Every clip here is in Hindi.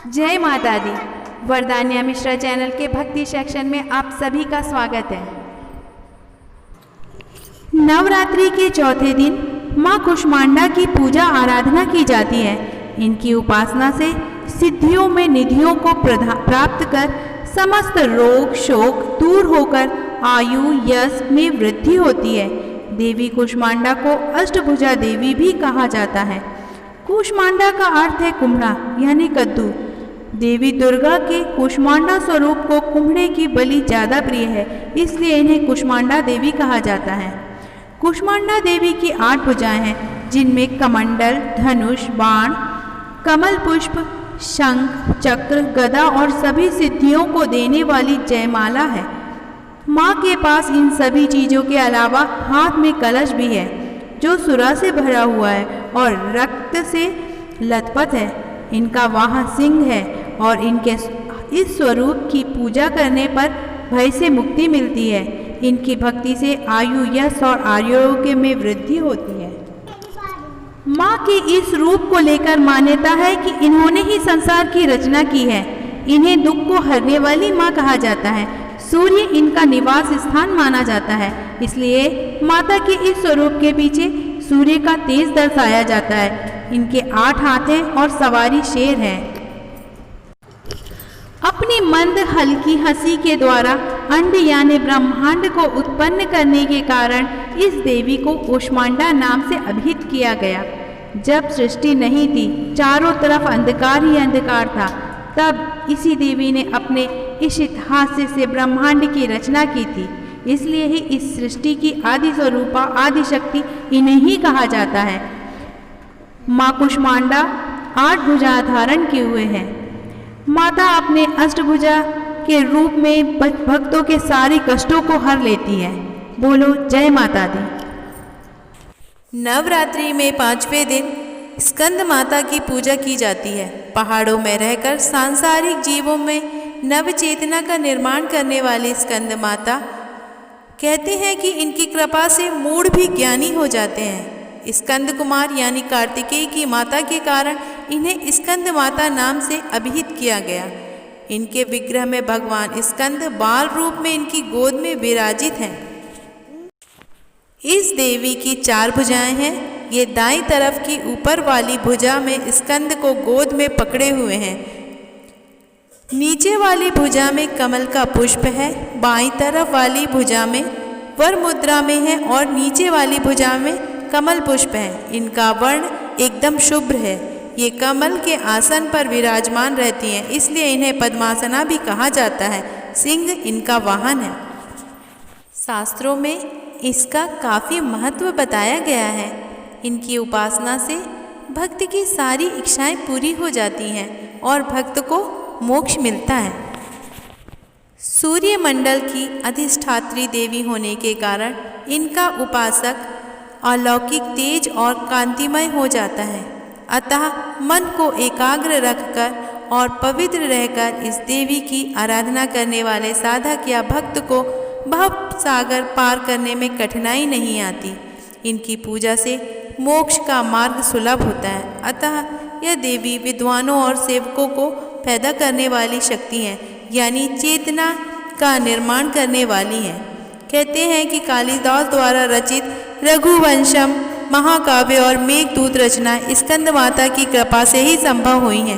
जय माता दी। वरदान्या मिश्रा चैनल के भक्ति सेक्शन में आप सभी का स्वागत है। नवरात्रि के चौथे दिन माँ कुष्मांडा की पूजा आराधना की जाती है। इनकी उपासना से सिद्धियों में निधियों को प्राप्त कर समस्त रोग शोक दूर होकर आयु यश में वृद्धि होती है। देवी कुष्मांडा को अष्टभुजा देवी भी कहा जाता है। कुष्मांडा का अर्थ है कुम्हड़ा यानी कद्दू। देवी दुर्गा के कुष्मांडा स्वरूप को कुम्हड़े की बलि ज़्यादा प्रिय है, इसलिए इन्हें कुष्मांडा देवी कहा जाता है। कुष्मांडा देवी की 8 भुजाएं हैं, जिनमें कमंडल, धनुष, बाण, कमल पुष्प, शंख, चक्र, गदा और सभी सिद्धियों को देने वाली जयमाला है। माँ के पास इन सभी चीज़ों के अलावा हाथ में कलश भी है, जो सुरा से भरा हुआ है और रक्त से लथपथ है। इनका वाहन सिंह है और इनके इस स्वरूप की पूजा करने पर भय से मुक्ति मिलती है। इनकी भक्ति से आयु यश और आरोग्य में वृद्धि होती है। माँ के इस रूप को लेकर मान्यता है कि इन्होंने ही संसार की रचना की है। इन्हें दुख को हरने वाली माँ कहा जाता है। सूर्य इनका निवास स्थान माना जाता है, इसलिए माता के इस स्वरूप के पीछे सूर्य का तेज दर्शाया जाता है। इनके 8 हाथ हैं और सवारी शेर है। अपनी मंद हल्की हंसी के द्वारा अंड यानी ब्रह्मांड को उत्पन्न करने के कारण इस देवी को कुष्मांडा नाम से अभिहित किया गया। जब सृष्टि नहीं थी, चारों तरफ अंधकार ही अंधकार था, तब इसी देवी ने अपने इस हास्य से ब्रह्मांड की रचना की थी। इसलिए ही इस सृष्टि की आदि स्वरूपा आदि शक्ति इन्हें ही कहा जाता है। माँ कुष्मांडा 8 भुजा धारण किए हुए हैं। माता अपने अष्टभुजा के रूप में भक्तों के सारे कष्टों को हर लेती है। बोलो जय माता दी। नवरात्रि में 5वें दिन स्कंद माता की पूजा की जाती है। पहाड़ों में रहकर सांसारिक जीवों में नव चेतना का निर्माण करने वाली स्कंद माता कहते हैं कि इनकी कृपा से मूढ़ भी ज्ञानी हो जाते हैं। स्कंद कुमार यानी कार्तिकेय की माता के कारण इन्हें स्कंद माता नाम से अभिहित किया गया। इनके विग्रह में भगवान स्कंद बाल रूप में इनकी गोद में विराजित हैं। इस देवी की 4 भुजाएं हैं। ये दाईं तरफ की ऊपर वाली भुजा में स्कंद को गोद में पकड़े हुए हैं। नीचे वाली भुजा में कमल का पुष्प है। बाईं तरफ वाली भुजा में वर मुद्रा में है और नीचे वाली भुजा में कमल पुष्प है। इनका वर्ण एकदम शुभ्र है। ये कमल के आसन पर विराजमान रहती हैं, इसलिए इन्हें पद्मासना भी कहा जाता है। सिंह इनका वाहन है। शास्त्रों में इसका काफ़ी महत्व बताया गया है। इनकी उपासना से भक्त की सारी इच्छाएं पूरी हो जाती हैं और भक्त को मोक्ष मिलता है। सूर्य मंडल की अधिष्ठात्री देवी होने के कारण इनका उपासक अलौकिक तेज और कांतिमय हो जाता है। अतः मन को एकाग्र रखकर और पवित्र रहकर इस देवी की आराधना करने वाले साधक या भक्त को भव सागर पार करने में कठिनाई नहीं आती। इनकी पूजा से मोक्ष का मार्ग सुलभ होता है। अतः यह देवी विद्वानों और सेवकों को पैदा करने वाली शक्ति है, यानी चेतना का निर्माण करने वाली है। कहते हैं कि कालिदास द्वारा रचित रघुवंशम महाकाव्य और मेघदूत रचना स्कंद माता की कृपा से ही संभव हुई हैं।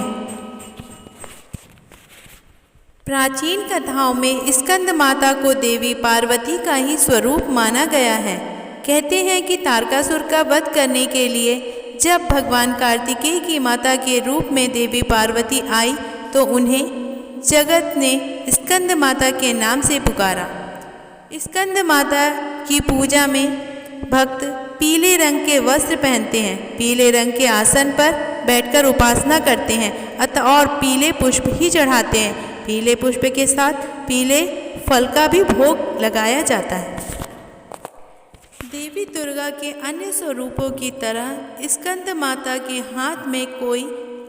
प्राचीन कथाओं में स्कंद माता को देवी पार्वती का ही स्वरूप माना गया है। कहते हैं कि तारकासुर का वध करने के लिए जब भगवान कार्तिकेय की माता के रूप में देवी पार्वती आई तो उन्हें जगत ने स्कंद माता के नाम से पुकारा। स्कंद माता की पूजा में भक्त पीले रंग के वस्त्र पहनते हैं, पीले रंग के आसन पर बैठकर उपासना करते हैं अतः और पीले पुष्प ही चढ़ाते हैं। पीले पुष्प के साथ पीले फल का भी भोग लगाया जाता है। देवी दुर्गा के अन्य स्वरूपों की तरह स्कंद माता के हाथ में कोई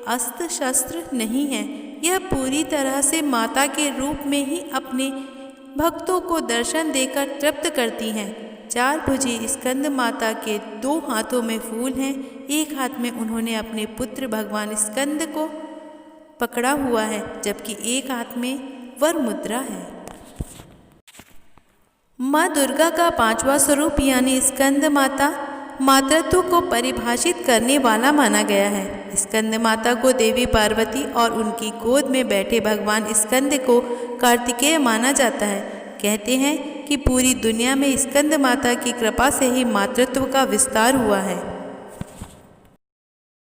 अस्त्र शस्त्र नहीं है। यह पूरी तरह से माता के रूप में ही अपने भक्तों को दर्शन देकर तृप्त करती हैं। 4 भुजी स्कंद माता के 2 हाथों में फूल हैं। एक हाथ में उन्होंने अपने पुत्र भगवान स्कंद को पकड़ा हुआ है, जबकि एक हाथ में वर मुद्रा है। माँ दुर्गा का 5वां स्वरूप यानी स्कंद माता मातृत्व को परिभाषित करने वाला माना गया है। स्कंद माता को देवी पार्वती और उनकी गोद में बैठे भगवान स्कंद को कार्तिकेय माना जाता है। कहते हैं कि पूरी दुनिया में स्कंद माता की कृपा से ही मातृत्व का विस्तार हुआ है।